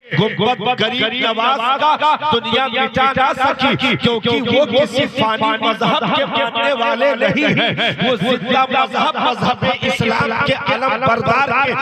गुंबद गरीब नवाज का दुनिया मिटा ना सकी, क्योंकि वो किसी फानी मजहब के मानने वाले नहीं है। वो जिंदा मजहब इस्लाम के अलम बरदारी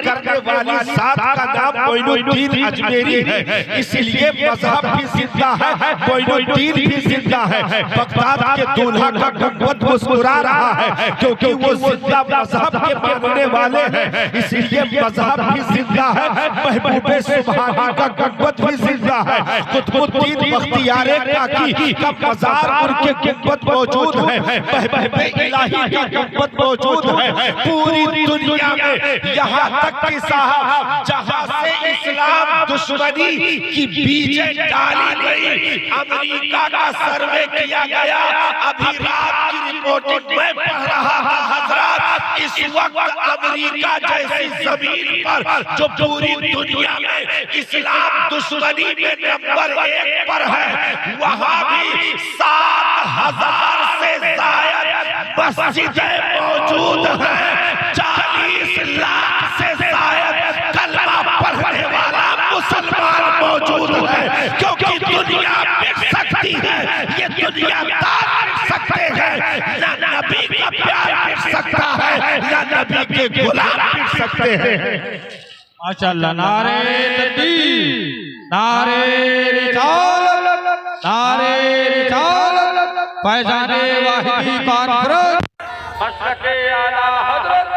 करने वाली जात का नाम मोइनुद्दीन अजमेरी है। इसलिए मजहब भी जिंदा है, मोइनुद्दीन भी जिंदा है। बगदाद के दूल्हा का गुंबद मुस्कुरा रहा है, क्योंकि वो जिंदा मजहब के मानने वाले हैं। इसलिए मजहब भी जिंदा है, महबूबे सुभानी का गुंबद भी जिंदा है। कुतुबुद्दीन बख्तियारे काकी का मजार उनके गुंबद मौजूद है, महबूबे इलाही का गुंबद मौजूद है। पूरी दुनिया में यहाँ तक कि साहब जहाँ से इस्लाम दुश्मनी की बीजें डाली गई, अमेरिका का सर्वे किया गया। अभी रात की रिपोर्टिंग में पढ़ रहा था हजरत, इस वक्त अमेरिका जैसी जमीन पर जो पूरी दुनिया में इस्लाम दुश्मनी में नंबर 1 पर है, वहाँ भी 7,000 से ज्यादा मस्जिदें मौजूद हैं। 40 लाख से ज्यादा कलमा पढ़ने वाला मुसलमान मौजूद है, क्योंकि दुनिया मिट सकती है, ये दुनिया मिट सकते हैं। ना नबी का प्यार मिट सकता है, ना नबी के गुलाम मिट सकते हैं। माशाअल्लाह। नारे तकबीर, नारे रिसालत, नारे रिसालत, फैज़ाने वाहिदी कॉन्फ्रेंस, मशरक़े आला हज़रत,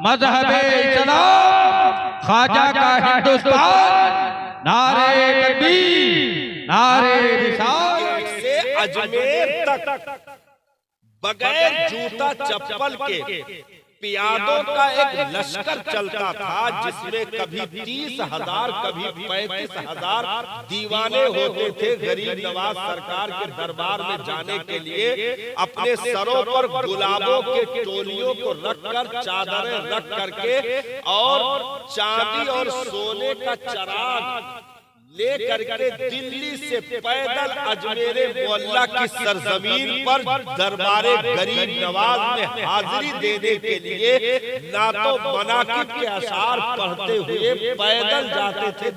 मज़हबे इस्लाम, ख्वाजा का हिंदुस्तान। नारे तकबीर, नारे रिसालत। से अजमेर तक बगैर जूता चप्पल के पियादों का एक लश्कर चलता था, जिसमें कभी 30,000 कभी 35,000 दीवाने होते थे। गरीब नवाज सरकार के दरबार में जाने के लिए अपने सरों पर गुलाबों के टोलियों को रखकर, चादरें रख करके और चांदी और सोने का चराग लेकर के दिल्ली से पैदल अजमेर मोहल्ला की सरजमीन पर दरबारे गरीब नवाज में हाजिरी देने के लिए ना तो मनाकिब के अशार पढ़ते हुए पैदल जाते थे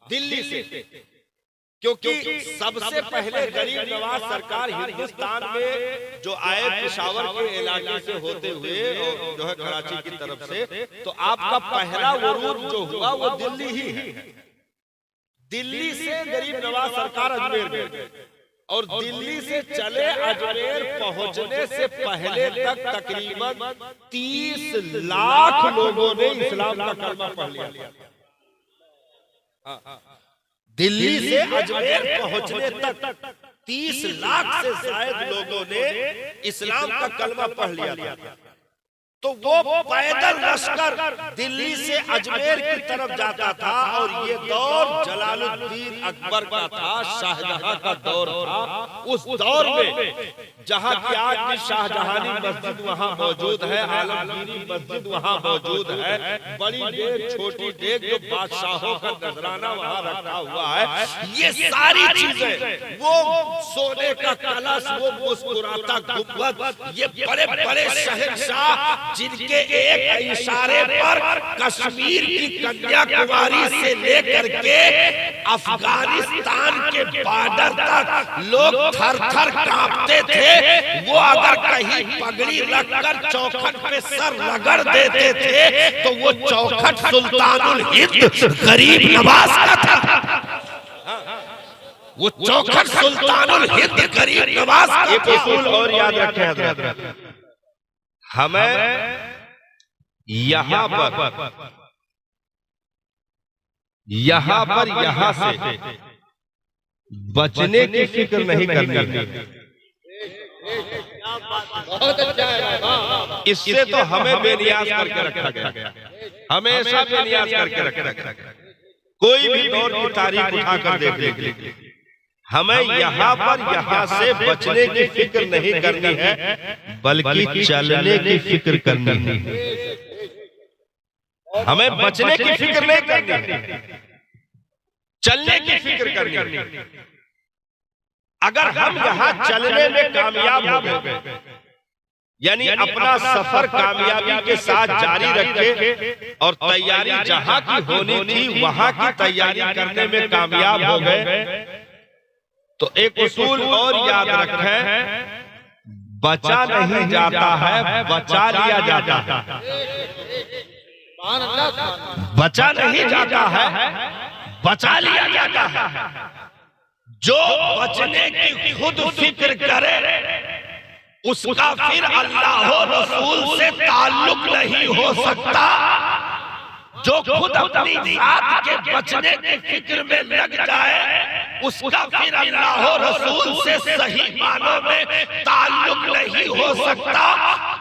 दिल्ली से, क्योंकि सबसे पहले गरीब नवाज सरकार हिंदुस्तान में जो आए पेशावर के इलाके से होते हुए जो है कराची की तरफ से, तो आपका पहला वरूद जो हुआ वो दिल्ली ही है। दिल्ली से गरीब नवाज सरकार अजमेर गए, और दिल्ली से चले अजमेर पहुंचने से पहले तक तकरीबन 30 लाख लोगों ने इस्लाम का कलमा पढ़ लिया। दिल्ली से अजमेर पहुंचने तक 30 लाख से ज्यादा लोगों ने इस्लाम का कलमा पढ़ लिया था। तो वो पैदल लश्कर दिल्ली से अजमेर की तरफ जाता था, और ये दौर जलालुद्दीन अकबर का था, शाहजहां का दौर था। उस दौर में जहाँ की आज भी शाहजहानी मस्जिद वहाँ मौजूद है, आलमगीरी मस्जिद वहाँ मौजूद है, बड़ी डेग छोटी डेग जो बादशाहों का नजराना वहाँ रखा हुआ है, ये सारी चीजें, वो सोने का कलश, वो मुस्कुराता गुंबद, ये बड़े बड़े शहंशाह जिनके एक इशारे पर कश्मीर की कन्याकुमारी से लेकर के अफगानिस्तान के बॉर्डर तक लोग थर थर कांपते थे, वो अगर कहीं पगड़ी रखकर चौखट पे सर रगड़ देते थे तो वो चौखट सुल्तानुल हिंद गरीब नवाज का था। वो चौखट सुल्तानुल हिंद गरीब नवाज के उसूल और याद रखें हजरत, हमें यहाँ पर यहाँ से बचने की फिक्र नहीं करनी है। बहुत अच्छा है। इससे तो हमें बेनियाज करके रखा गया, हमेशा बेनियाज करके रखा गया। कोई भी दौर की तारीख उठाकर देख लीजिए, हमें यहाँ पर यहाँ से बचने की फिक्र नहीं करनी है, बल्कि चलने की फिक्र करनी है। हमें बचने की फिक्र नहीं करनी, चलने की फिक्र करनी। अगर हम यहाँ चलने में कामयाब हो गए यानी अपना सफर कामयाबी के साथ जारी रखे और तैयारी जहां की होनी थी वहां की तैयारी करने में कामयाब हो गए। तो एक उसूल और याद रखें, बचा नहीं जाता है, बचा लिया जाता है। बचा नहीं जाता है, बचा लिया जाता है। जो बचने की खुद फिक्र करे उसका फिर अल्लाह रसूल से ताल्लुक नहीं हो सकता। जो खुद अपनी जात के बचने की फिक्र में लग जाए उसका फिर अल्लाह रसूल से सही मानों में ताल्लुक नहीं हो सकता।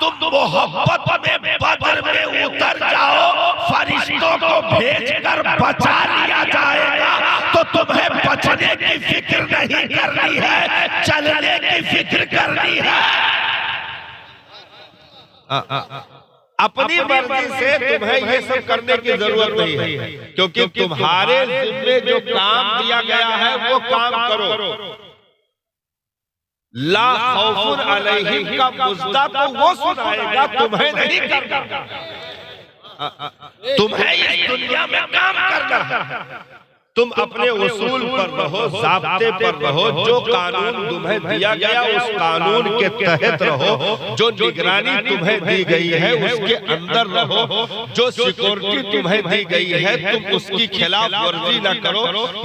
तुम मोहब्बत में बदर में उतर जाओ, फरिश्तों को भेजकर बचा लिया जाएगा। तो तुम्हें बचने की फिक्र नहीं करनी है, चलने की फिक्र करनी है। अपनी मर्जी से तुम्हें ये सब करने की जरूरत नहीं है, क्योंकि तुम्हारे जिम्मे जो काम दिया गया है वो काम करो। ला खौफुन अलैहिम का मुज़्दा तो वो सुनाएगा, तुम्हें नहीं करना। तुम्हें इस दुनिया में काम करना है। तुम अपने उसूल पर रहो, ज़ाब्ते पर रहो। जो कानून तुम्हें दिया गया उस कानून के तहत रहो। जो निगरानी तुम्हें दी गई है उसके अंदर रहो। जो सिक्योरिटी तुम्हें दी गई है तुम उसकी खिलाफ वर्जी न करो।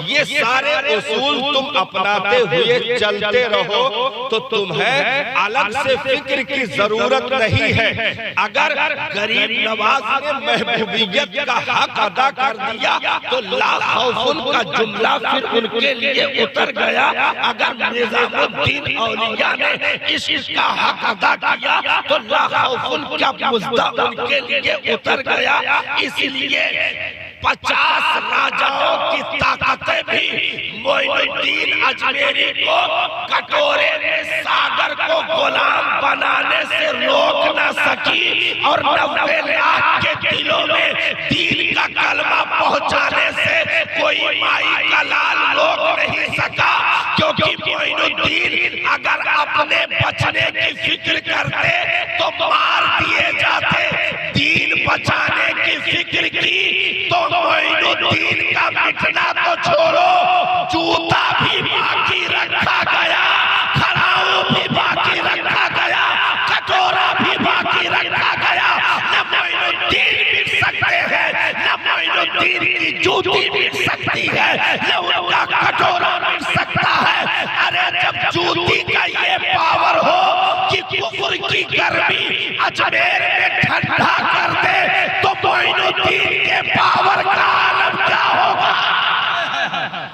ये सारे उसूल तुम अपनाते हुए चलते रहो तो तुम्हें अलग से फिक्र की जरूरत नहीं है। अगर गरीब नवाज ने महबूबियत का हक अदा कर दिया तो ला खौफुन का जुमला फिर उनके लिए उतर गया। अगर निजामुद्दीन औलिया ने इसका हक अदा किया तो ला खौफुन का मुज़्दा उनके लिए उतर गया। इसलिए 50 राजाओं की ताकतें भी मोइनुद्दीन अजमेरी को कटोरे में सागर को गुलाम बनाने से रोक न सकी और 90 लाख के दिलों में दीन का कलमा पहुंचाने से कोई माई का लाल रोक नहीं सका। क्योंकि मोइनुद्दीन अगर अपने बचने की फिक्र करते तो मार दिए जाते। दीन बचाने की फिक्र की तो मोइनुद्दीन का मिटना तो छोड़ो, जूता भी बाकी रखा गया, खड़ाऊ भी बाकी रखा गया, कटोरा भी बाकी रखा गया। न मोइनुद्दीन मिट सकते हैं, न मोइनुद्दीन की जूती मिट सकती है, न उनका कटोरा मिट सकता है। अरे जब जूती का ये पावर हो कि कुफ्र की गर्मी अजमेर में ठंडा कर दे तो मोइनुद्दीन के पावर का आलम क्या होगा।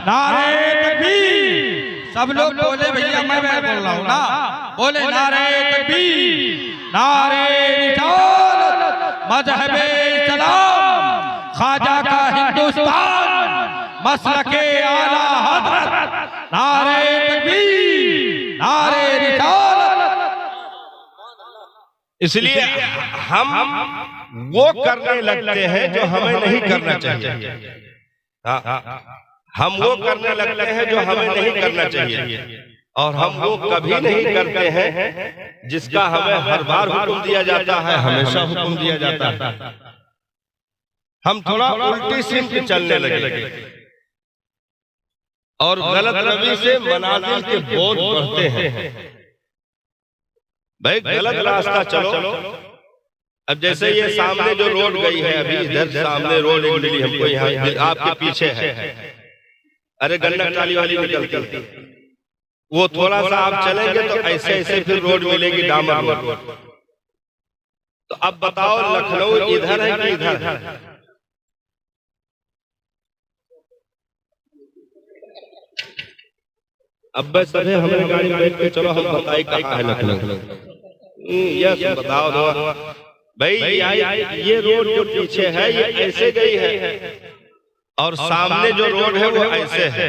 नारे तकबीर। सब लोग बोले भैया, मैं बोल रहा हूँ ना, बोले नारे तकबीर, नारे रिसालत, मज़हबे इस्लाम, ख्वाजा का हिंदुस्तान, मसलके आला हज़रत। नारे तकबीर, नारे रिसालत। इसलिए हम वो करने लगते हैं जो हमें नहीं करना चाहिए। हम वो करने लगते हैं जो हमें नहीं करना चाहिए, और हम वो कभी नहीं करते हैं जिसका हमें हर बार हुक्म दिया जाता है, हमेशा हुक्म दिया जाता है। हम थोड़ा उल्टी सीधी चलने लगे और गलत रवि से मनाजिल के बोझ बढ़ते हैं। भाई गलत रास्ता चलो। अब जैसे ये सामने जो रोड गई है, अभी इधर सामने रोड एक मिली हमको, यहाँ आपके पीछे है। अरे गन्ना टाली वाली निकलती, वो थोड़ा सा आप चलेंगे तो ऐसे ऐसे फिर रोड मिलेगी, डामर रोड। तो अब बताओ लखनऊ इधर है कि इधर है? अब बस सभी हमारी गाड़ी में बैठ के चलो, हम बताए कहाँ है लखनऊ। यस बताओ दो भाई। ये रोड जो पीछे है ये ऐसे गई है और सामने जो रोड है वो ऐसे है।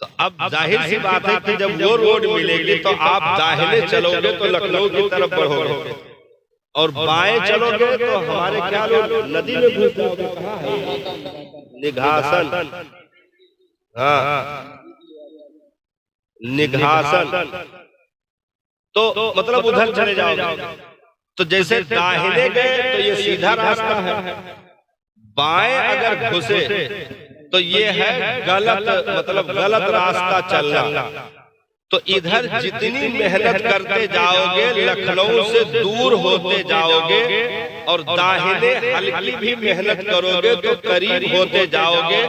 तो अब जाहिर सी बात है कि जब वो रोड मिलेगी तो आप दाहिने चलोगे तो लखनऊ की तरफ बढ़ोगे, और बाएं चलोगे तो हमारे क्या लोग नदी में घुस जाओगे। निघासन, हाँ निघासन। तो मतलब उधर चले जाओगे। तो जैसे दाहिने गए तो ये सीधा रास्ता है, बाएं अगर घुसे तो ये है गलत, मतलब गलत रास्ता चलना। तो इधर जितनी मेहनत करते जाओगे लखनऊ से दूर होते जाओगे, और दाहिने हल्की भी मेहनत करोगे तो करीब होते जाओगे।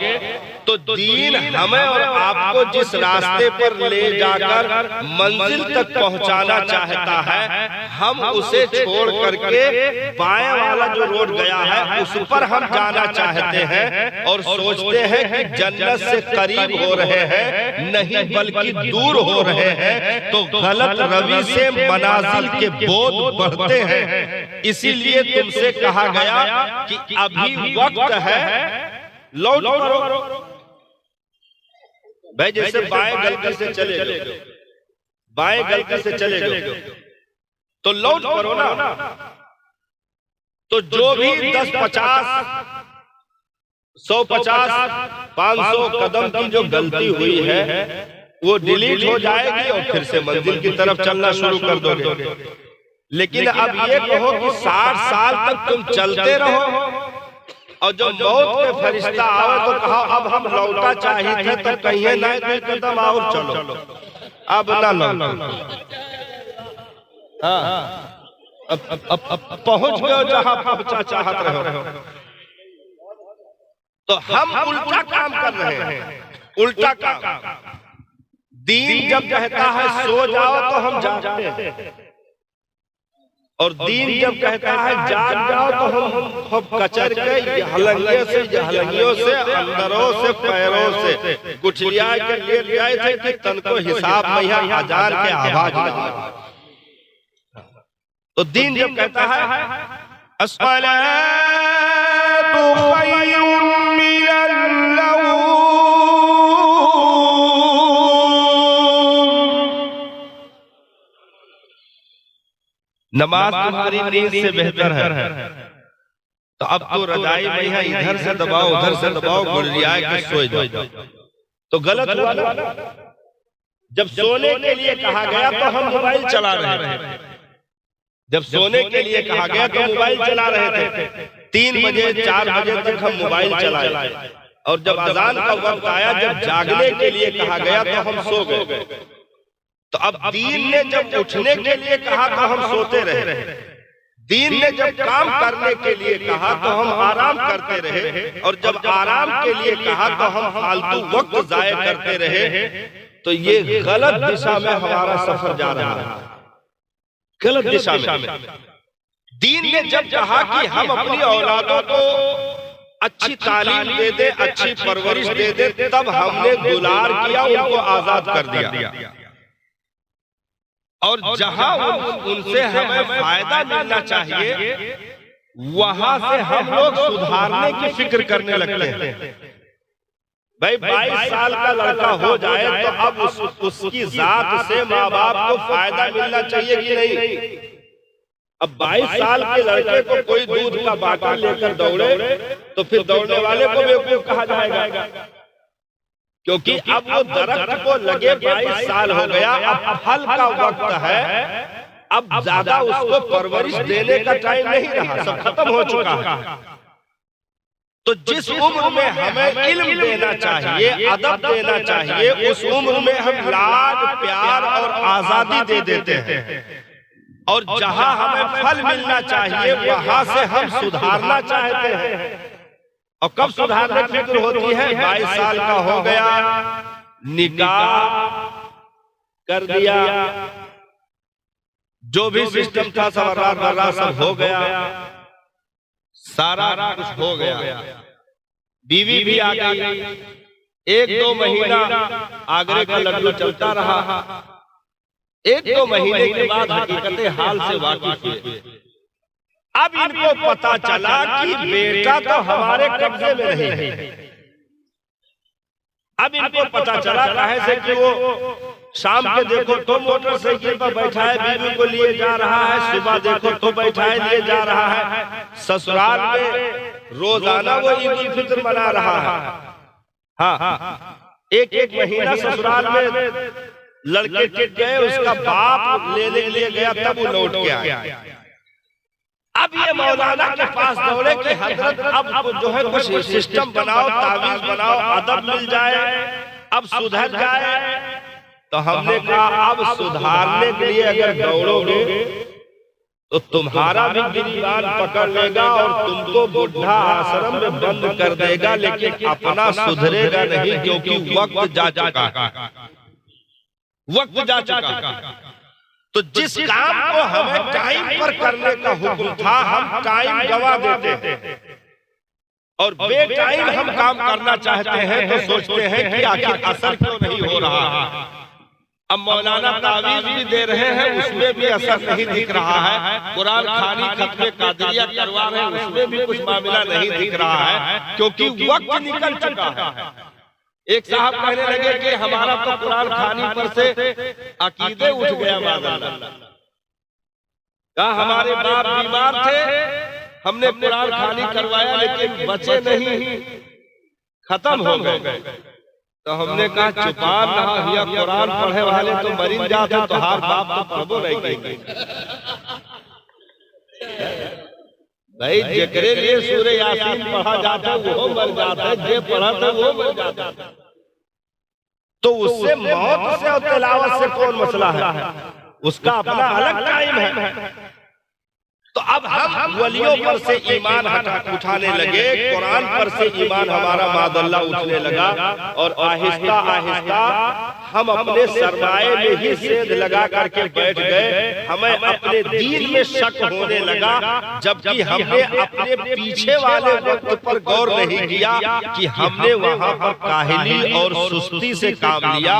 तो दीन हमें और आपको जिस रास्ते पर ले जाकर मंजिल तक पहुंचाना चाहता है, हम उसे छोड़ करके बाएं वाला जो रोड गया है उस पर हम जाना चाहते हैं और सोचते हैं कि जन्नत से करीब हो रहे हैं, नहीं बल्कि दूर हो रहे हैं। तो गलत रवि से मनाजिल के बोध बढ़ते हैं। इसीलिए तुमसे कहा गया कि अभी वक्त है, लौट करो। भाई जैसे बाएं गलती से चले गए, बाएं गलती से चले गए तो लौट करो ना। तो जो भी 10, 50, 150, 500 कदम की जो गलती हुई है वो डिलीट हो जाएगी और फिर से मंजिल की तरफ चलना शुरू कर दोगे। लेकिन अब ये कहो कि 60 साल तक तुम चलते रहो और जो मौत के फरिश्ता आवे तो कहो अब हम लौटा चाहिए थे, तो कहिए नहीं 2 कदम और चलो, अब ना लौटो। अब पहुंच गए जहां पहुंचा चाहत रहो। तो हम उल्टा काम कर रहे हैं, उल्टा काम। दीन जब कहता है सो जाओ तो हम जागते हैं, और दीन जब कहता है जाग जाओ तो हम खूब कचर के हलंगियों से अंदरों से पैरों से गुठलिया के लेट गए थे कि तन को हिसाब में अजान के आवाज लगा। तो दीन जब कहता है अस्सलातु खैरुम मिनन नौम, नमाज तुम्हारी नींद से बेहतर है। तो अब तो रजाई में है, इधर से दबाओ उधर से दबाओ, गुलिया के सो जाओ। तो गलत हुआ ना। जब सोने के लिए कहा गया तो हम मोबाइल चला रहे थे, जब सोने के लिए कहा गया तो मोबाइल चला रहे थे। 3 बजे 4 बजे तक हम मोबाइल चलाए, और जब अजान का वक्त आया, जब जागने के लिए कहा गया तो हम सो गए। तो अब दीन ने जब उठने के लिए कहा तो हम सोते रहे, दीन ने जब काम करने के लिए कहा तो हम आराम करते रहे, और जब आराम के लिए कहा तो हम फालतू वक्त जाया करते रहे। तो ये गलत दिशा में हमारा सफर जा रहा है, गलत दिशा में। दीन ने जब कहा कि हम अपनी औलादों को अच्छी तालीम दे दे, अच्छी परवरिश दे दे, तब हमने दुलार किया, उनको आजाद कर दिया। और जहां उनसे हमें फायदा मिलना चाहिए वहां से हम लोग सुधारने की फिक्र करने लगते हैं। भाई 22 साल का लड़का हो जाए तो अब उसकी जात से माँ बाप को फायदा मिलना चाहिए कि नहीं। अब 22 साल के लड़के को कोई दूध का बाटल लेकर दौड़े तो फिर दौड़ने वाले को बेवकूफ कहा जाएगा, क्योंकि अब वो दरख्त को लगे 22 साल हो गया, अब फल का वक्त है, अब ज्यादा उसको परवरिश देने का टाइम नहीं रहा, सब खत्म हो चुका है। तो जिस उम्र में हमें इल्म देना चाहिए, अदब देना चाहिए, उस उम्र में हम लाड प्यार और आजादी दे देते हैं, और जहां हमें फल मिलना चाहिए वहां से हम सुधारना चाहते हैं। और कब सुधारने की फिक्र होती है? 22 साल का हो गया, निकाह कर दिया, जो भी सिस्टम था सब हो गया, सारा कुछ हो गया, बीवी भी आ गई, 1-2 महीना आगरे का लड्डू चलता रहा, 1-2 महीने के बाद हकीकत हाल से वाकिफ हुए। अब इनको पता चला कि बेटा तो हमारे कब्जे में नहीं है। अब इनको पता चला काहे से कि वो शाम के देखो तो मोटरसाइकिल पर बैठा है, बीवी को लिए जा रहा है, सुबह देखो तो बैठा है लिए जा रहा है, ससुराल में रोजाना वो ईद उल फित्र मना रहा है। हाँ, एक महीना ससुराल में लड़के टिक गए, उसका बाप लेने के लिए गया, तब वो लौट के आया। अब ये मौलाना के पास दौड़े कि हजरत अब जो है कुछ सिस्टम बनाओ, तावीज बनाओ, अदब मिल जाए, अब सुधर जाए। तो हमने कहा अब सुधारने के लिए अगर दौड़ोगे तो तुम्हारा भी गिरबान पकड़ लेगा और तुमको बुढ़ा आश्रम में बंद कर देगा, लेकिन अपना सुधरेगा नहीं, क्योंकि वक्त जा चुका है, वक्त जा चुका है। तो जिस काम को हमें टाइम पर करने का हुक्म था, हम टाइम गवा देते हैं और बे टाइम हम काम करना चाहते हैं, तो सोचते हैं कि आखिर असर क्यों नहीं हो रहा है। अब मौलाना तावीज भी दे रहे हैं, उसमें भी असर नहीं दिख रहा है। कुरान खानी खत्मे कादरिया करवा रहे हैं, उसमें भी कुछ मामला नहीं दिख रहा है, क्योंकि वक्त निकल चुका है। एक साहब कहने लगे कि हमारा तो कुरान खानी पर से अकीदे उठ गया, कहा हमारे बाप बीमार थे, हमने कुरान खानी करवाया लेकिन बचे नहीं, खत्म हो गए। तो हमने कहा चुपान रहा हिया, कुरान पढ़े वाले तो मरीन जाते, तो हर बाप तो पढ़बो नहीं करेंगे भाई। जेकरे लिए सूरह यासीन पढ़ा जाता है वो मर जाता है, जे पढ़ा था वो मर जाता है। तो उससे मौत से और तिलावत से कौन मसला है, उसका अपना अलग टाइम है। तो अब हम वलियों पर से ईमान उठाने लगे, कुरान पर से ईमान हमारा मादल्ला उठने लगा, और आहिस्ता आहिस्ता हम अपने सरमाए में ही सेंध लगा करके बैठ गए। हमें अपने दीन में शक होने लगा, जबकि हमने अपने पीछे वाले वक्त पर गौर नहीं किया कि हमने वहां पर काहिली और सुस्ती से काम लिया,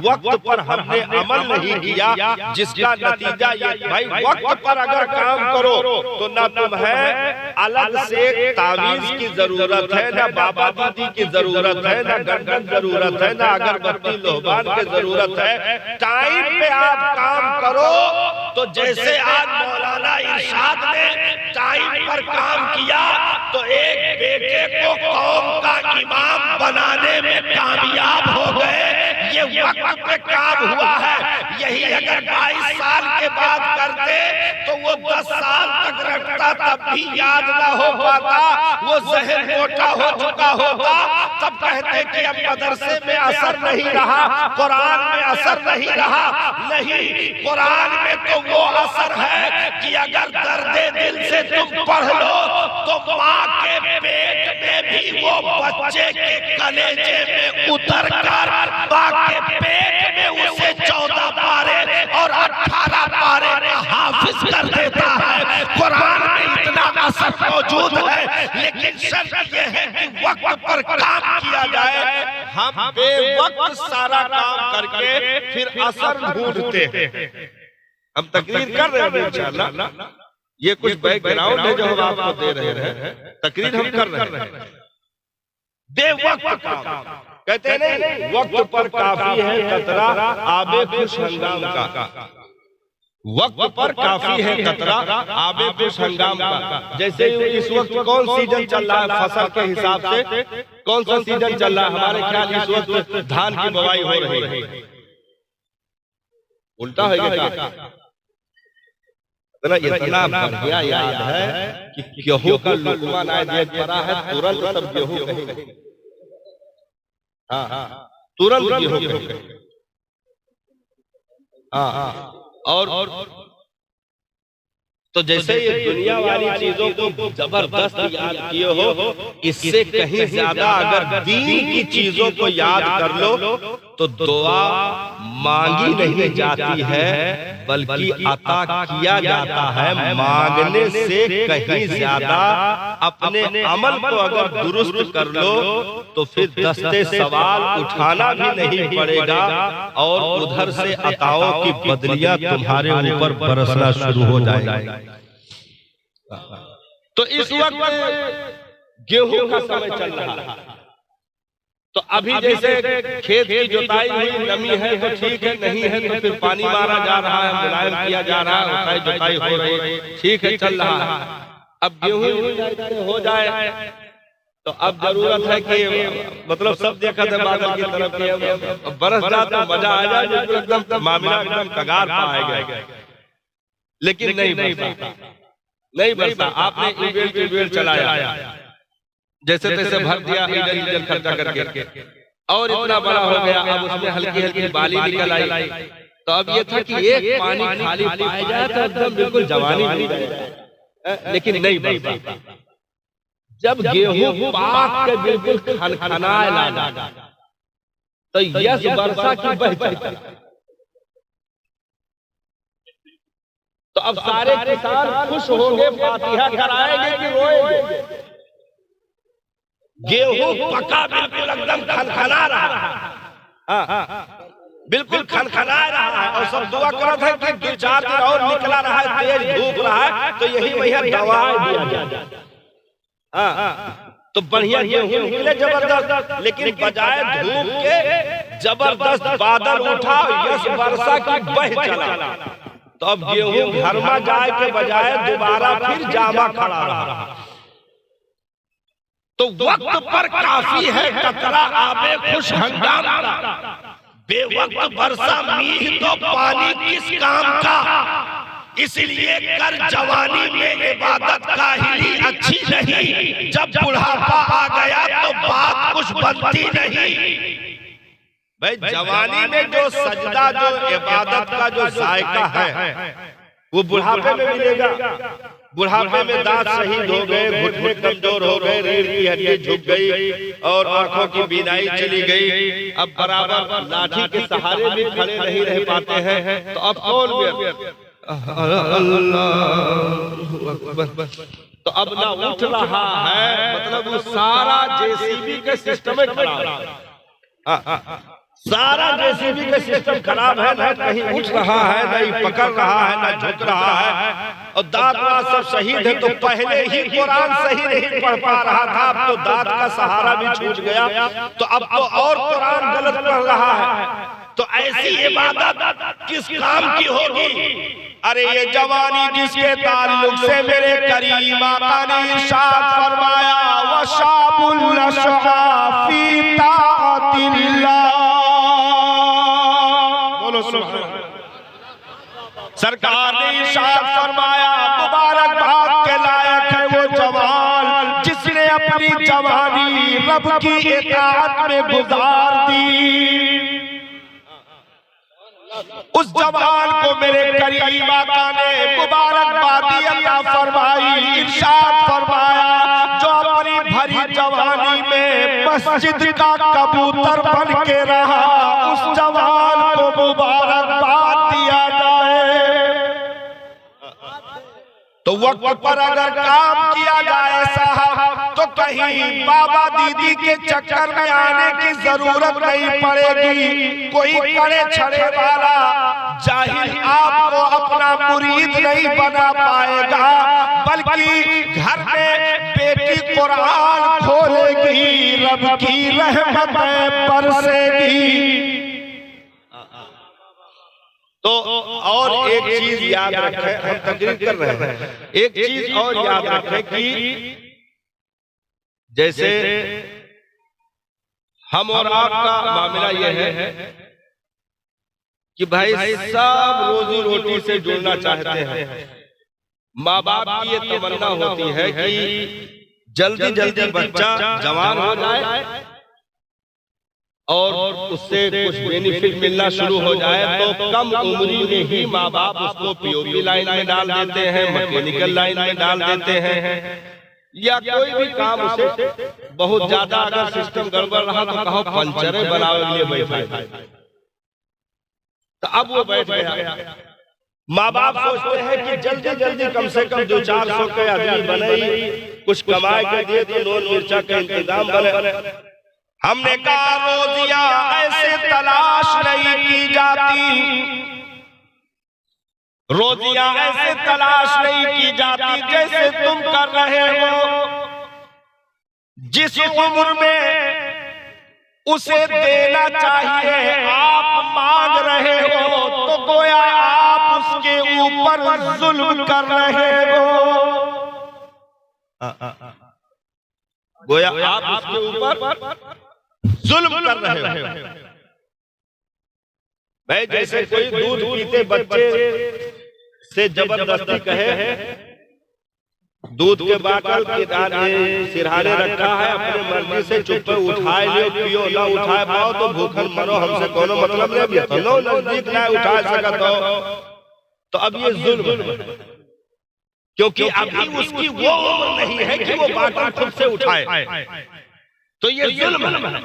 वक्त पर हमने अमल नहीं किया, जिसका नतीजा ये भाई, वक्त पर अगर काम करो तो ना तुम है अलग से तावीज की जरूरत है, ना बाबा दादी की जरूरत है, ना गंडन जरूरत है, ना अगरबत्ती लोहबान की जरूरत है। टाइम पे आप काम करो। तो जैसे आज मौलाना इरशाद ने टाइम पर काम किया, तो एक बेटे को कौम का इमाम बनाने में कामयाब हो गए। ये वक्त पे काम हुआ है। यही अगर 22 साल के बाद करते तो वो 10 साल तक रखता, तब भी याद ना हो पाता, वो जहन मोटा हो चुका होता। तब कहते कि अब मदरसे में असर नहीं रहा, कुरान में असर नहीं रहा। नहीं, कुरान में तो वो असर है कि अगर दर्दे दिल से तुम पढ़ लो तो माँ के पेट में भी वो बच्चे के कलेजे में उतर कर माँ के पेट में उसे 14 पारे और 18 पारे का हाफिज कर देता है। कुरान में इतना असर मौजूद है, लेकिन शर्त यह है कि वक्त पर काम किया जाए। हम बेवक्त सारा काम करके फिर असर ढूंढते हैं। हम तकरीर कर रहे हैं इंशाअल्लाह, ये कुछ बैकग्राउंड है जो हम आपको दे रहे हैं, तकरीर हम कर रहे हैं। बेवक्त काम कहते नहीं, वक्त पर काफी है कतरा आबे खुश हंगाम का। वक्त पर काफी है कतरा आबे खुश हंगाम का। जैसे इस वक्त कौन सीजन चल रहा है, फसल के हिसाब से कौन सा सीजन चल रहा है? हमारे ख्याल इस वक्त धान की बुवाई हो रही है। उल्टा है क्या? इतना बढ़िया याद है कि गेहूं का लुकमा ना दिया पड़ा है, तुरंत सब गेहूं कहेंगे। हाँ, तुरंत गेहूं कहेंगे। हाँ, और तो जैसे ये दुनिया वाली चीजों को जबरदस्त याद किए हो, इससे कहीं ज्यादा अगर दीन की चीजों को याद कर लो तो दुआ मांगी नहीं जाती है, बल्कि अता किया जाता है। मांगने से कहीं ज्यादा अपने अमल को अगर दुरुस्त कर लो तो फिर दस्ते सवाल उठाना भी नहीं पड़ेगा, और उधर से अताओं की बदलियां तुम्हारे ऊपर बरसना शुरू हो जाएगी। तो इस वक्त गेहूं का समय चल रहा है। तो अभी जैसे खेत की जुताई हुई, नमी है तो ठीक है, नहीं है तो फिर पानी मारा जा रहा है, मुलायम किया जा रहा है, जुताई हो रही है, ठीक है, चल रहा है। अब गेहूं हो जाए तो अब जरूरत है कि मतलब सब देखा था बादल की तरफ के बरस जाए तो मजा आ जाए, बिल्कुल एकदम मामला एकदम कगार पर आएगा, लेकिन नहीं बरसा। आपने ईमेल चलाया, जैसे तैसे भर दिया इधर खर्चा करके, और इतना बड़ा हो गया। अब उसमें हल्की हल्की बाली निकल आई। तो अब ये था कि एक पानी खाली पाया जाए तो एकदम बिल्कुल जवानी मिल जाए, लेकिन नहीं बरसा। जब गेहूं पाक के बिल्कुल खनखनाए लगा तो यस वर्षा की बहती। तो अब सारे किसान खुश होंगे, फातिहा कराएंगे कि रोएंगे? गेहूं पका बिल्कुल एकदम खनखना रहा है, बिल्कुल खनखना रहा है, और सब दुआ कर रहे थे कि 2-4 दिन और निकला रहा है, तेज धूप रहा है, तो यही भैया दवा दिया जाए। तो बढ़िया गेहूं निकले जबरदस्त, लेकिन बजाय धूप के जबरदस्त बादल उठा, यस वर्षा की बह चला। तो अब गेहूं घर में जाए के बजाय दोबारा फिर जामा खड़ा रहा। तो वक्त पर काफी है कतरा आबे खुश हंगाम, बेवक्त वर्षा मीह तो पानी किस काम का, इसलिए कर जवानी में इबादत काहिली अच्छी नहीं, जब बुढ़ापा आ गया तो बात कुछ बनती नहीं। भाई जवानी में जो सजदा, जो इबादत का जो जायका है वो बुढ़ापे में मिलेगा। बुढ़ापे में दांत शहीद हो गए, घुटने कमजोर हो गए, रीढ़ की हड्डी झुक गई और आंखों की बीनाई चली गई। अब बराबर लाठी के सहारे भी खड़े नहीं रह पाते हैं, तो अब कौन तो अब ना उठ रहा है, मतलब वो सारा जेसीबी का सिस्टम खराब है। सारा जेसीबी का सिस्टम खराब है, ना कहीं उठ रहा है, ना ही पकड़ रहा है, ना झुक रहा है, और दांत सब शहीद है। तो पहले ही कुरान सही नहीं पढ़ पा रहा था, अब तो दांत का सहारा भी छूट गया, तो अब तो और कुरान गलत पढ़ रहा है। तो ऐसी इबादत किस काम की होगी? अरे ये जवानी जिसके ताल्लुक से मेरे करीम आका ने इरशाद फरमाया, वशाबुल अशरा फी ताअतिल्लाह। बोलो सुभान अल्लाह। सरकार ने इरशाद फरमाया, मुबारकबाद के लायक है वो जवान जिसने अपनी जवानी रब की इताअत में गुजार दी। उस जवान को मेरे करीम आका ने मुबारकबादी अता फरमाई, इरशाद फरमाया, जो अपनी भरी जवानी में मस्जिद का कबूतर बन के रहा, उस जवान को मुबारकबाद दिया जाए। तो वक्त पर अगर काम किया जाए साहब, तो कहीं बाबा दीदी के चक्कर में आने की जरूरत नहीं पड़ेगी। कोई कड़े छड़े वाला जाहिल आपको अपना मुरीद नहीं बना पाएगा, बल्कि घर में बेटी कुरान खोलेगी, रब की रहमतें बरसेगी। तो और एक चीज याद रखें, हम तकरीर कर रहे हैं, एक चीज और याद रखें कि जैसे हम और आपका मामला यह है कि भाई सब रोजी रोटी से जुड़ना चाहते हैं। माँ बाप की ये तमन्ना होती है कि जल्दी जल्दी बच्चा जवान हो जाए और उससे कुछ बेनिफिट मिलना शुरू हो जाए, तो कम उम्री में ही माँ बाप उसको पीओपी लाइन में डाल देते हैं, मैकेनिकल लाइन में डाल देते हैं, या कोई भी काम उसे बहुत ज्यादा अगर सिस्टम गड़बड़ रहा तो कहो पंचरें बनाने के लिए बैठा। तो अब वो बैठ गया। माँ बाप सोचते हैं कि जल्दी जल्दी कम से कम 200-400 के आदमी बने, कुछ कमाए के दिए तो लोन मिर्चा का इंतजाम बने। हमने कहा रोजियां ऐसे तलाश नहीं की जाती, रोजियां ऐसे तलाश नहीं की जाती जैसे तुम कर रहे हो। जिस उम्र में उसे देना चाहिए आप मांग रहे हो, तो गोया आप उसके ऊपर जुल्म कर रहे हो। गोया आप उसके ऊपर जुल्म कर रहे हो। भाई जैसे कोई दूध पीते बच्चे से जबरदस्ती कहे दूध के बाटल सिरहाने रखा है, अपने मर्जी से चुप उठाए लियो पियो, ना उठाए पाओ तो भूखल मरो, हमसे कोनो मतलब नहीं, लो नजदीक ना उठा सकत हो, तो अब ये जुल्म है, क्योंकि अभी उसकी वो उम्र नहीं है कि वो बाटल खुद से उठाए, तो ये जुल्म है।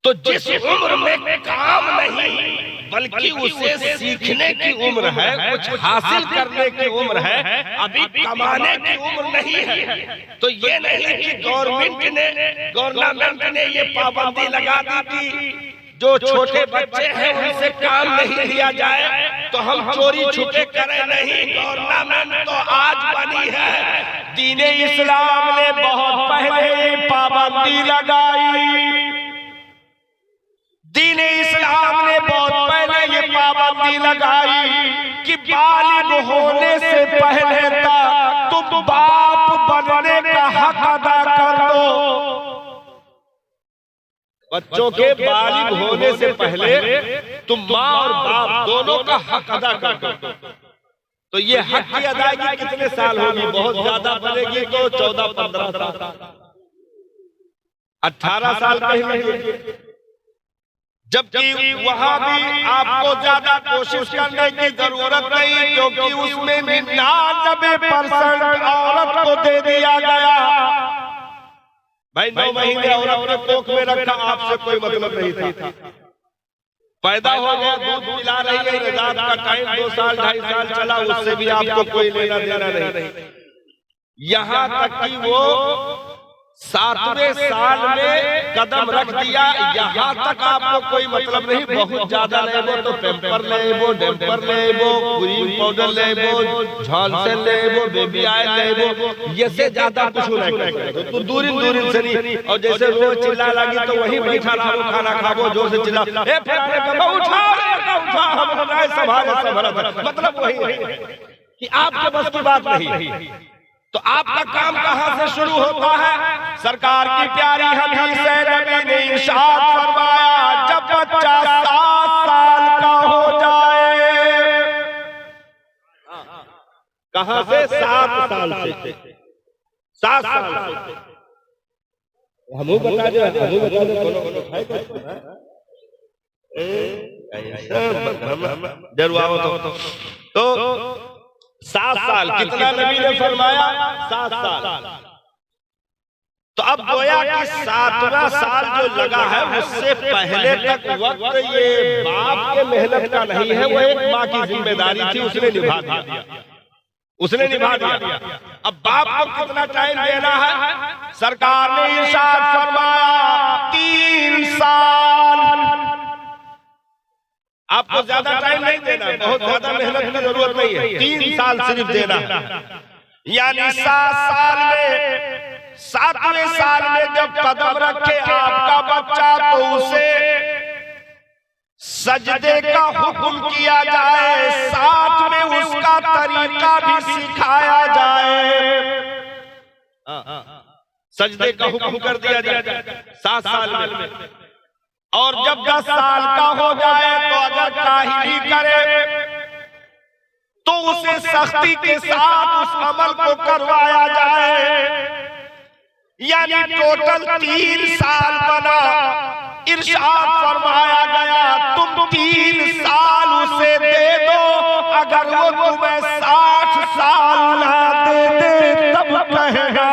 तो जिस उम्र में काम नहीं बल्कि उसे सीखने की उम्र है, कुछ हासिल करने की उम्र है, अभी कमाने की उम्र नहीं है, तो ये नहीं कि गवर्नमेंट ने ये पाबंदी लगा दी कि जो छोटे बच्चे हैं उनसे काम नहीं लिया जाए तो हम चोरी छुपे करें, नहीं, गवर्नमेंट तो आज बनी है। दीने इस्लाम ने बहुत पहले पाबंदी लगाई, दीन इस्लाम ने बहुत पहले ये पाबंदी लगाई कि बालिग होने से पहले तक तुम बाप बनने का हक अदा कर दो। बच्चों के बालिग होने से पहले तुम माँ और बाप दोनों का हक अदा कर दो। तो ये हक की अदायगी कितने साल होगी? बहुत ज्यादा बनेगी तो 14-15 साल, 18 साल कहेंगे, जबकि वहां भी आपको ज्यादा कोशिश करने की जरूरत नहीं, क्योंकि उसमें 99% औरत को दे दिया गया। भाई 9 महीने औरत ने कोख में रखा, आपसे कोई मतलब नहीं था, पैदा हो गया, दूध पिला रही है, रात का टाइम 2 साल 2.5 साल चला, उससे भी आपको कोई लेना देना नहीं। यहाँ तक कि वो 7वें साल में कदम रख दिया, यहाँ तक आपको कोई मतलब नहीं, बहुत ज्यादा लेबो तो पेम्पर लेबो, डेम्पर लेबो, क्रीम पाउडर लेबो, झॉनसेन लेबो, बेबी ऑयल लेबो, ये से ज्यादा कुछ नहीं, तो दूरी से नहीं। और जैसे रोज चिल्ला लगी तो वही बैठा रहो, खाना खाबो, जोर से चिल्ला, ए उठा, मतलब वही है कि आपके बस की बात नहीं। तो आपका काम कहां से शुरू होता है? सरकार की प्यारी हदीस है, नबी ने इरशाद फरमाया, जब बच्चा 7 साल का हो जाए, कहां से? 7 साल से, 7 साल से। हम बता दे जरूर तो 7 साल, कितना नबी ने फरमाया? 7 साल। तो अब गोया कि 7वां साल जो लगा है उससे पहले तक वक्त ये बाप के मेहनत का नहीं है, वो एक माँ की जिम्मेदारी थी, उसने निभा दिया। अब बाप को कितना टाइम देना है? सरकार ने इरशाद फरमाया 3 साल। आपको ज्यादा टाइम नहीं देना, बहुत ज्यादा मेहनत की जरूरत नहीं है, 3 साल सिर्फ देना, यानी 7 साल में, 7वें साल में जब कदम रखे आपका बच्चा तो उसे सजदे का हुक्म किया जाए, साथ में उसका तरीका भी सिखाया जाए, सजदे का हुक्म कर दिया जाए 7 साल में। और जब 10 साल का हो जाए तो अगर काहिली करे तो उसे सख्ती के साथ उस अमल को करवाया जाए, यानी टोटल 3 साल बना। इरशाद फरमाया गया तुम 3 साल उसे दे दो, अगर वो तुम्हें 60 साल ना दे तब कहेगा।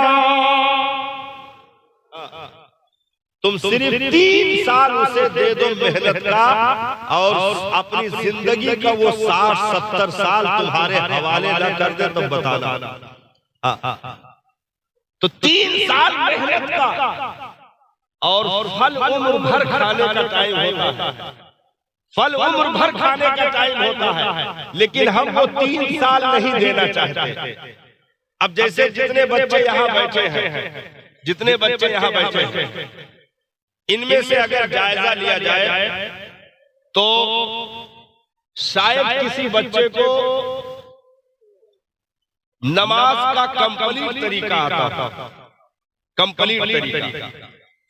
तुम सिर्फ 3 साल उसे दे दो मेहनत का, और अपनी जिंदगी का वो 60-70 साल तुम्हारे हवाले न कर दे तो बताना। तो 3 साल मेहनत का, और फल उम्र भर खाने का टाइम होता है, फल उम्र भर खाने का टाइम होता है, लेकिन हम वो 3 साल नहीं देना चाहते। अब जैसे जितने बच्चे यहाँ बैठे हैं, इनमें से अगर जायजा लिया जाए तो शायद किसी बच्चे को नमाज का कंप्लीट तरीका आता था, कंप्लीट तरीका,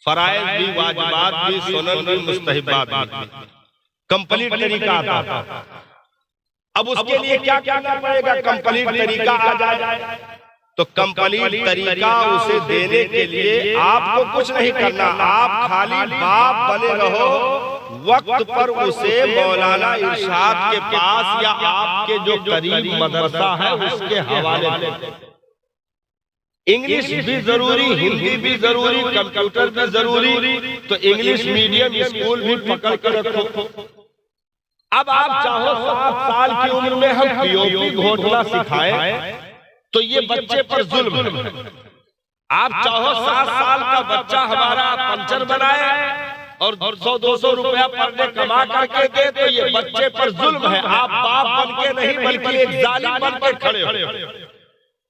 फराइज भी, वाजिबात भी, सुनन भी, मुस्तहबात भी, कंप्लीट तरीका आता है। अब उसके लिए क्या करना पड़ेगा? कंप्लीट तरीका आ जाए तो कंप्लीट तरीका उसे देने के लिए आपको कुछ नहीं करना, आप खाली बाप बने रहो, वक्त पर उसे मौलाना इरशाद के पास या आपके जो करीब मदरसा है उसके हवाले दें। इंग्लिश भी जरूरी, हिंदी भी जरूरी, कंप्यूटर भी जरूरी, तो इंग्लिश मीडियम स्कूल भी पकड़ के रखो। अब आप चाहो 7 साल की उम्र में हम पीओपी घोटना सिखाएं तो ये बच्चे पर जुल्म है। आप चाहो 7 साल का बच्चा हमारा पंचर बनाए और 100-200 रुपया पर डे कमा करके दे तो ये बच्चे पर जुल्म है। आप बाप बन के नहीं बल्कि एक जालिम बन के खड़े हो,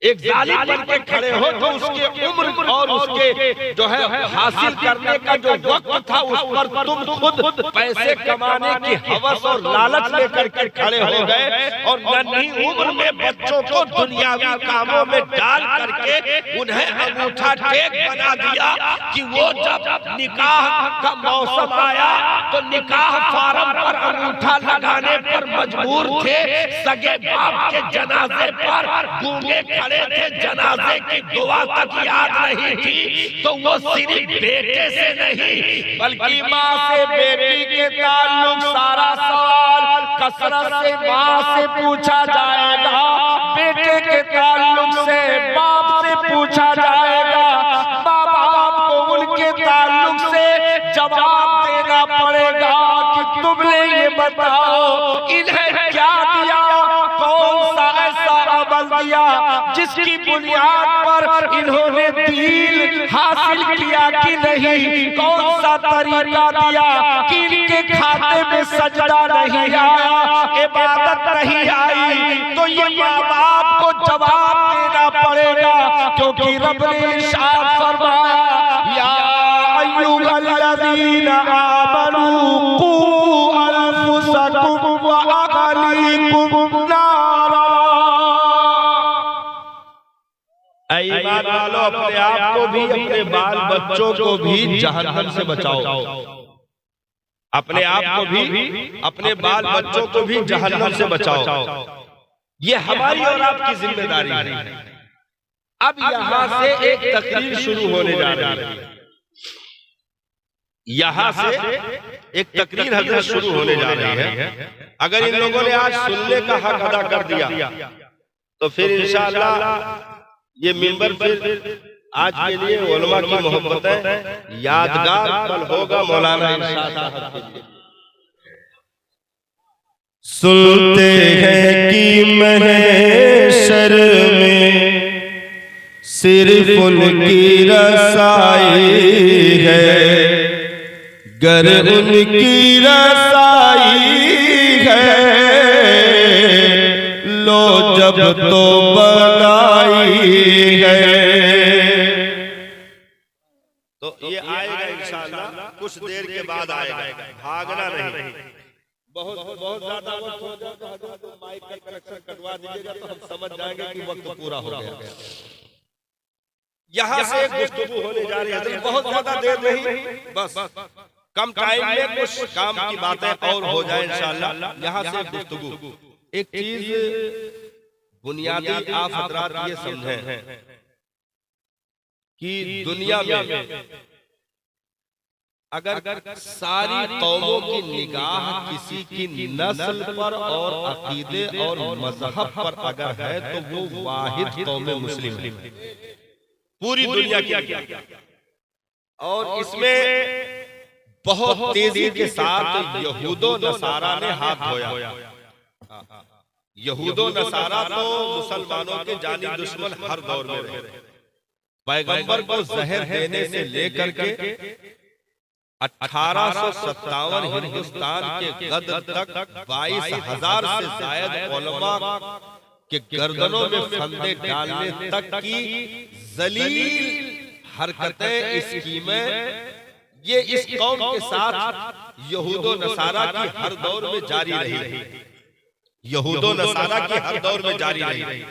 एक जालिम बन के खड़े हो तो उसके उम्र और उसके जो है हासिल करने का जो वक्त था उस पर तुम खुद पैसे कमाने की हवस और लालच लेकर के खड़े हो गए और नन्ही उम्र में बच्चों को दुनियावी कामों में डाल करके उन्हें अंगूठा टेक बना दिया कि वो जब निकाह का मौसम आया तो निकाह फार्म पर अंगूठा लगाने पर मजबूर थे। सगे बाप के जनाजे पर गूंगे खड़े थे, जनाजे की दुआ तक याद नहीं थी, तो वो सिर्फ बेटे से नहीं बल्कि माँ से बेटी के ताल्लुक सारा सवाल कसरत से माँ से पूछा जाएगा, बेटे के ताल्लुक से बाप से पूछा जाएगा, माँ बाप को उनके ताल्लुक से जवाब देना पड़ेगा कि तुमने ये बताओ इन्हें क्या दिया, कौन सा ऐसा अमल दिया जिसकी बुनियाद पर इन्होंने दीन हासिल किया कि नहीं, कौन सा तरीका दिया कि इनके खाते में सजदा नहीं आया, इबादत नहीं आई, तो ये माँ बाप को जवाब देना पड़ेगा क्योंकि रब ने इरशाद फरमाया या अय्युहल्लज़ीना आमनू कू अनफुसकुम व अहलीकुम नारा। ईमान वालों, अपने आप को भी अपने बाल बच्चों को भी जहन्नम से बचाओ, अपने आप को भी अपने बाल बच्चों को भी जहन्नम से बचाओ। ये हमारी और आपकी जिम्मेदारी है। अब यहाँ से एक तकरीर शुरू होने जा रही है, यहाँ से एक तकरीर हजरत शुरू होने जा रही है। अगर इन लोगों ने आज सुनने का हक अदा कर दिया तो फिर इंशाअल्लाह ये मिंबर फिर आज के लिए उलमा की मोहब्बत यादगार पल होगा मौलाना इरशाद साहब के लिए। सुनते हैं कि महशर में सिर्फ उनकी रसाई है, गर उनकी रसाई है लो जब तो बनाई है। तो ये आएगा इंशाअल्लाह, कुछ देर के बाद आएगा, भागना नहीं। बहुत ज्यादा वक्त हो जाए तो हजरत माइक का कनेक्शन कटवा दीजिएगा तो हम समझ जाएंगे कि वक्त पूरा हो गया। यहाँ से गुफ्तगू होने जा रही है, बहुत ज्यादा देर नहीं, बस कम टाइम में कुछ काम की बातें और हो जाए इंशाअल्लाह। यहाँ से गुफ्तगू एक चीज बुनियादी आप हजरात ये समझें कि दुनिया में अगर सारी कौमों की निगाह किसी की नस्ल पर और अकीदे और मजहब पर अगर है तो वो वाहिद कौम मुस्लिम है पूरी दुनिया की। और इसमें बहुत तेजी के साथ यहूदो नसारा ने हाथ धोया। यहूदो नसारा तो मुसलमानों के जानी दुश्मन हर दौर में रहे। पैगंबर को जहर देने से लेकर के 1857 हिंदुस्तान के गद्र तक 22,000 से जायद उलमा के गर्दनों में फंदे डालने तक की जलील हरकतें, स्कीमें ये इस कौम के साथ यहूदो नसारा की हर दौर में जारी रही। यहूदो नसारा की हर दौर में जारी रही।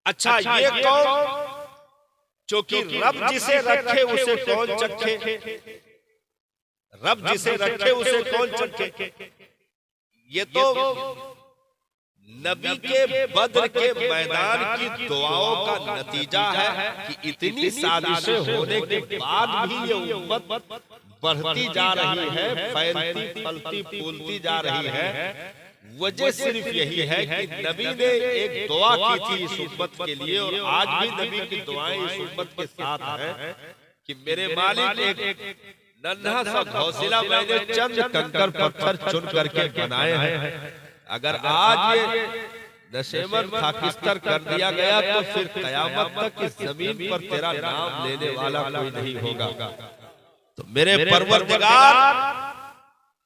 अच्छा, ये कौम क्योंकि रब जिसे रखे उसे कौन चखे, रब जिसे रखे उसे कौन चखे। ये तो नबी के बद्र के मैदान की दुआओं का नतीजा है कि इतनी साजिशें होने के बाद भी ये उम्मत बढ़ती जा रही है, फैलती फलती फूलती जा रही है। वजह सिर्फ यही है कि नबी ने एक दुआ की थी इस उम्मत के लिए, और आज भी नबी की दुआएं इस उम्मत के साथ हैं कि मेरे मालिक एक नन्हा सा घोंसला मैंने चंद कंकर पत्थर चुन करके बनाए हैं, अगर आज ये नशेमन खाकिस्तर कर दिया गया तो फिर कयामत तक इस जमीन पर तेरा नाम लेने वाला कोई नहीं होगा। तो मेरे परवरदिगार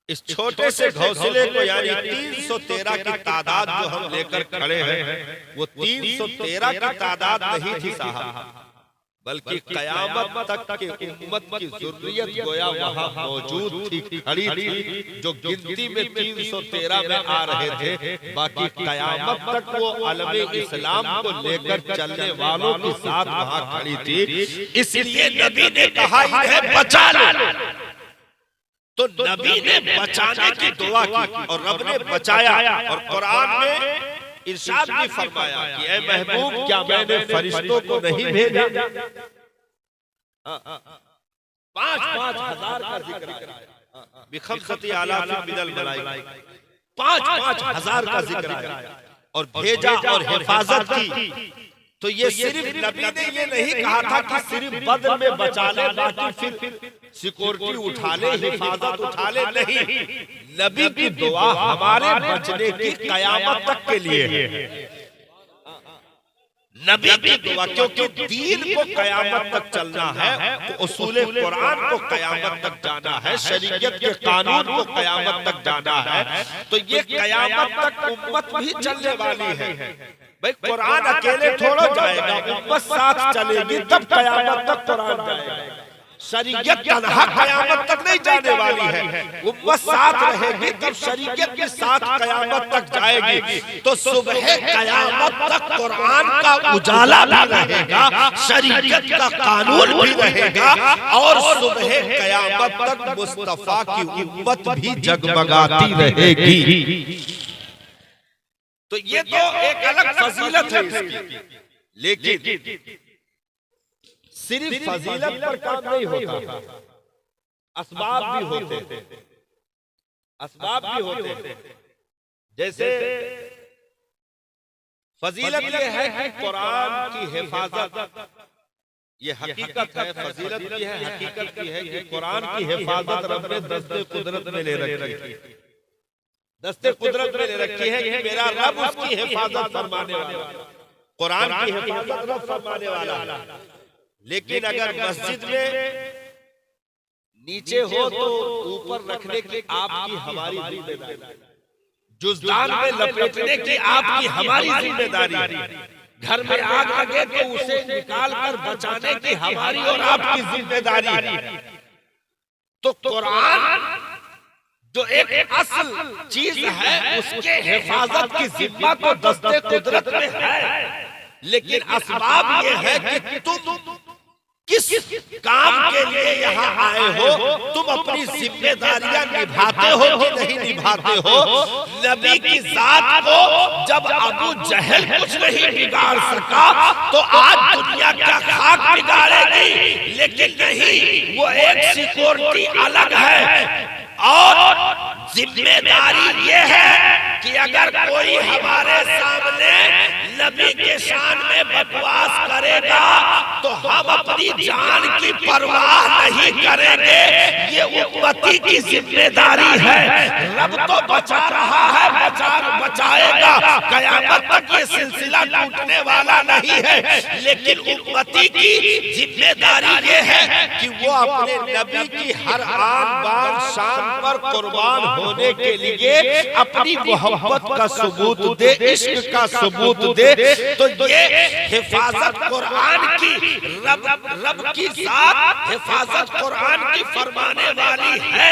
इस छोटे से घोंसले को यानी 313 की तादाद जो हम लेकर खड़े हैं वो 313 की तादाद नहीं थी साहब, बल्कि कयामत तक के उम्मत की ज़ुर्रियत गोया वहाँ मौजूद थी, खड़ी थी, जो गिनती में 313 में आ रहे थे। बाकी कयामत तक वो अलमे इस्लाम को लेकर चलने वालों के साथ वहाँ खड़ी थी। इसलिए नबी ने कहा इन्हें बचा लो, तो नबी ने बचाने की दुआ की और रब ने बचाया। और कुरान में इरशाद भी फरमाया कि ऐ महबूब क्या मैंने फरिश्तों को नहीं भेजा। 5,000 का जिक्र है, बिखमसती आलाफि मिनल मलाइका, 5,000 का जिक्र है और भेजा और हिफाजत की। तो ये सिर्फ नबी ने ये नहीं कहा था कि सिर्फ बद्र में बचा ले, बाकी फिर सिक्योरिटी उठा ले, हिफाजत उठा ले, नहीं। नबी की दुआ हमारे बचने की कयामत तक के लिए है, नबी की दुआ, क्योंकि दीन को कयामत तक चलना है, तो उसूले कुरान को कयामत तक जाना है, शरीयत के कानून को कयामत तक जाना है। तो ये कयामत तक उम्मत भी चलने वाली है भाई। कुरान अकेले थोड़ा जाएगा, उम्मत साथ चलेगी तब कयामत तक कुरान जाएगा। शरीयत तन्हा कयामत तक नहीं जाने वाली है, उम्मत साथ रहेगी तब शरीयत के साथ कयामत तक जाएगी। तो सुबह कयामत तक कुरान का उजाला भी रहेगा, शरीयत का कानून भी रहेगा, और सुबह कयामत तक मुस्तफा की उम्मत भी जगमगाती रहेगी। तो ये तो एक अलग फजीलत है इसकी, लेकिन सिर्फ फजीलत पर काम नहीं होता, असबाब भी होते, असबाब भी होते। जैसे फजीलत ये है कि कुरान की हिफाजत, ये हकीकत है, फजीलत ये है, हकीकत ये है कि कुरान की हिफाजत रब ने दस्ते कुदरत में ले रखी है, दस्ते कुदरत में ले रखी है कि मेरा रब उसकी हिफाजत फरमाने वाला, कुरान की हिफाजत रब फरमाने वाला। लेकिन अगर मस्जिद में नीचे हो तो ऊपर रखने की आपकी हमारी जिम्मेदारी, जुज़दान में लपेटने की आपकी हमारी जिम्मेदारी, घर में आग लगे तो उसे निकाल कर बचाने की हमारी और आपकी जिम्मेदारी। तो कुरान जो एक असल चीज है उसके हिफाजत की जिम्मा तो दस्ते कुदरत में है, लेकिन असबाब ये है कि तुम किस काम के लिए यहाँ आए हो, तुम अपनी जिम्मेदारियां निभाते हो कि नहीं निभाते हो। नबी की जात को जब अबू जहल कुछ नहीं बिगाड़ सका तो आज दुनिया क्या खाक बिगाड़ेगी, लेकिन नहीं, वो एक सिक्योरिटी अलग है। और जिम्मेदारी ये है कि अगर कोई हमारे सामने नबी के शान में बकवास करेगा तो हम अपनी जान की परवाह नहीं करेंगे। ये उम्मती की जिम्मेदारी है। रब तो बचा रहा है, बचाएगा, कयामत तक ये सिलसिला टूटने वाला नहीं है, लेकिन उम्मती की जिम्मेदारी ये है कि वो अपने नबी की हर आन बान शान पर कुर्बान होने के लिए अपनी मोहब्बत का सबूत दे, इश्क का सबूत दे। तो ये हिफाजत कुरान की रब की जात हिफाजत कुरान की फरमाने वाली है,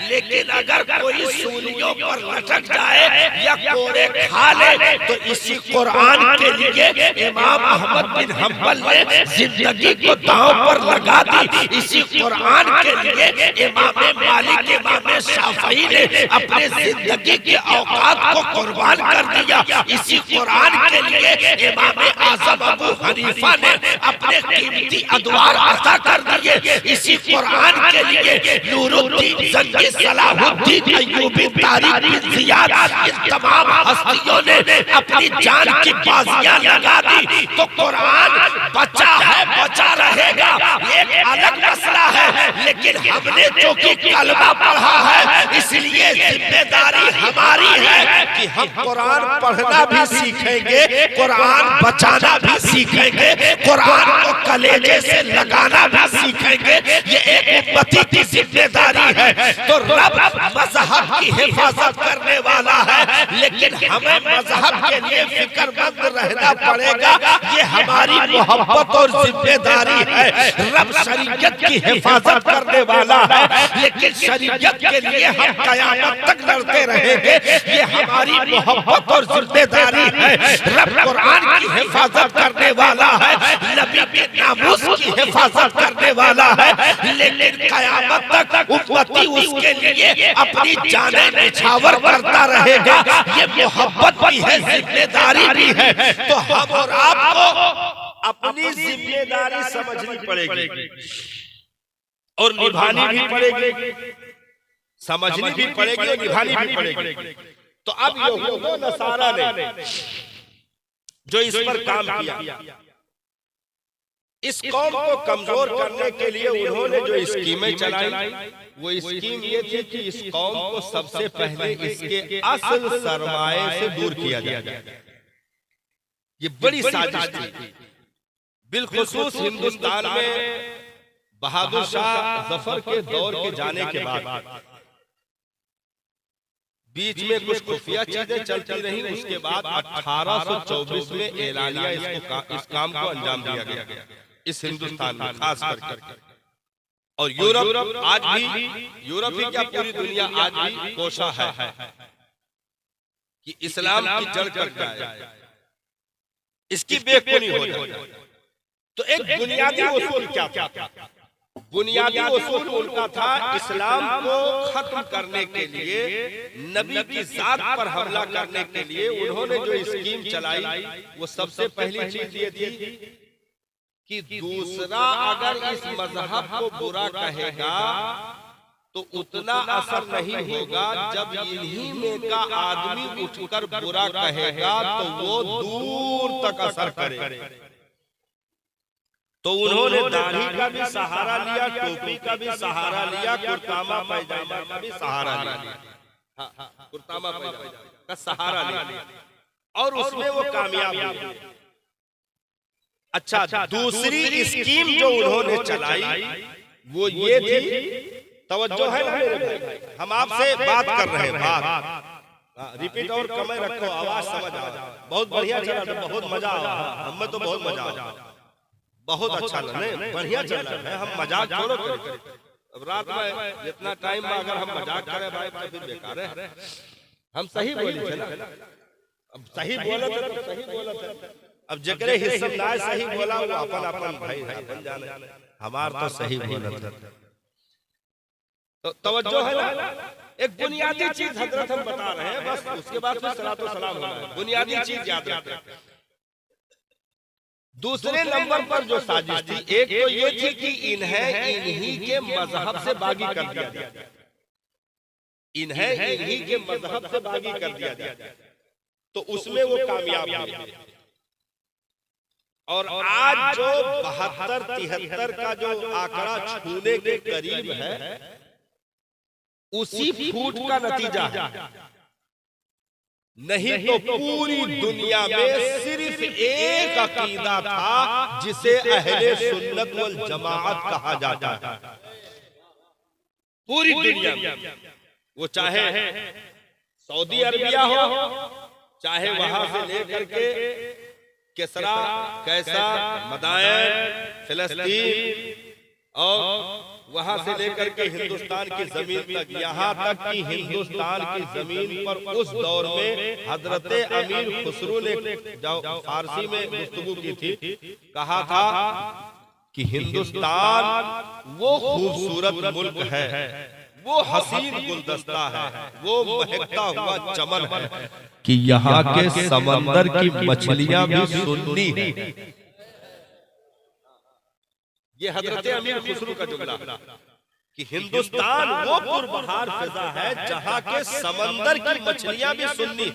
लेकिन अगर कोई सूलियों पर लटक जाए या कोड़े खा ले तो इसी कुरान के लिए इमाम अहमद बिन हम्बल ने जिंदगी को दांव पर लगा दी। इसी कुरान के लिए इमाम मालिक, इमाम शाफई ने अपने जिंदगी के औकात को कुर्बान कर दिया। इसी कुरान के लिए इमाम आजम अबू हनीफा ने अपने कीमती अदवार अता कर दिए। इसी कुरान के लिए नूरुद्दीन जंगी, सलाहुद्दीन अय्यूबी, तारिक बिन जियाद, इन तमाम हस्तियों ने अपनी जान की बाजियां लगा दी। तो कुरान बचा है, बचा रहेगा, एक अलग मसला है, लेकिन हमने जो कि कलमा पढ़ा है इसलिए जिम्मेदारी हमारी है कि हम कुरान पढ़ना भी सीखेंगे, कुरान बचाना भी सीखेंगे, कुरान को कलेजे से लगाना भी सीखेंगे। ये एक उम्मती की जिम्मेदारी है। तो रब मजहब की हिफाजत करने वाला है, लेकिन हमें मजहब के लिए फिक्रमंद रहना पड़ेगा। ये हमारी मोहब्बत और जिम्मेदारी है। रब शरीयत की हिफाजत करने वाला है, लेकिन शरीयत के लिए हम कयामत तक लड़ते रहेंगे। ये हमारी मोहब्बत और जिम्मेदारी है। रब कुरान की हिफाजत करने वाला है, नबी के नामूस की हिफाजत करने वाला है, लेकिन कयामत तक उम्मती उसके लिए अपनी जानें निछावर करता रहेगा। ये मोहब्बत भी है, जिम्मेदारी भी है। तो हम और आपको अपनी जिम्मेदारी समझनी पड़ेगी और निभानी भी पड़ेगी, समझनी भी पड़ेगी और निभानी भी पड़ेगी। तो अब यहूद व नसारा ने जो इस पर काम किया, इस कौम को कमजोर करने के लिए उन्होंने जो स्कीमें चलाई, वो स्कीम ये थी कि इस कौम को सबसे पहले इसके असल सरमाए से दूर किया जाए। ये बड़ी साजिश थी। बिलखुसूस हिंदुस्तान में बहादुर शाह जफर के दौर के जाने के बाद बीच में कुछ खुफिया चीजें चलती रही। उसके बाद 1824 में एलानिया इस काम को अंजाम दिया गया इस हिंदुस्तान में, खास करके। और यूरोप आज भी, यूरोप ही क्या पूरी दुनिया आज भी कोशा है कि इस्लाम की जड़ कट जाए, इसकी बेखुनी हो जाए। तो एक बुनियादी उसूल क्या था? बुनियादी उसूल उनका था इस्लाम को खत्म करने के लिए, नबी की जात पर हमला करने के लिए उन्होंने जो स्कीम चलाई, वो सबसे पहली चीज ये थी कि दूसरा अगर इस मजहब को बुरा कहेगा तो उतना असर नहीं होगा, जब इन्हीं में का आदमी उठकर बुरा कहेगा तो वो दूर तक असर करेगा। तो उन्होंने दाढ़ी का भी सहारा लिया, टोपी का भी सहारा लिया, कुर्तामा पैजामा का भी सहारा लिया, कुर्तामा पैजामा का सहारा लिया, और उसमें वो कामयाब हुए। अच्छा, दूसरी स्कीम जो उन्होंने चलाई वो ये थी, तवज्जो है ना मेरे भाई, हम आपसे बात कर रहे हैं, बात रिपीट और कम रखो, आवाज समझ आ, बहुत बढ़िया चला, बहुत मजा आया, हमें तो बहुत मजा आया, बहुत अच्छा लगा, बढ़िया चल रहा है। हम मजाक छोड़ो करें, अब रात में जितना टाइम में अगर हम मजाक करें भाई तो फिर बेकार है। हम सही बोले थे ना, अब सही बोले थे तो सही बोले थे। अब जकरे हिस्सेदार सही बोला वो अपन अपन भाई है, अपन जाने, हमार तो सही बोले थे। तो तवज्जो है ना, एक बुनियादी चीज हजरत हम बता रहे हैं, बस उसके बाद फिर सलातो सलाम होना है। बुनियादी चीज याद रखें। दूसरे नंबर पर जो साजिश थी, एक तो ये थी कि इन्हीं के मजहब से बागी कर दिया जाए, इन्हीं के मजहब से बागी कर दिया जाए। तो उसमें वो कामयाब हुए। और आज जो 72-73 का जो आंकड़ा छूने के करीब है, उसी फूट का नतीजा है। नहीं तो पूरी दुनिया में सिर्फ एक अकीदा था जिसे अहले सुन्नत वल जमाअत कहा जाता है। पूरी दुनिया में, वो चाहे सऊदी अरबिया हो, चाहे वहां से लेकर के किसरा, कैसर, मदायन, फिलिस्तीन और वहां से लेकर के हिंदुस्तान की जमीन तक, यहाँ तक कि हिंदुस्तान की जमीन पर उस दौर में हजरत अमीर खुसरो ने जो फारसी में गुफ्तगू की थी, कहा था कि हिंदुस्तान वो खूबसूरत मुल्क है, वो हसीन गुलदस्ता है, वो महकता हुआ चमन है कि यहाँ के समंदर की मछलियां भी सुन्नी है। ये हजरत अमीर खुसरो का जुमला कि हिंदुस्तान वो पुरबहार फिजा है जहाँ के समंदर की मछलियां भी सुन्नी।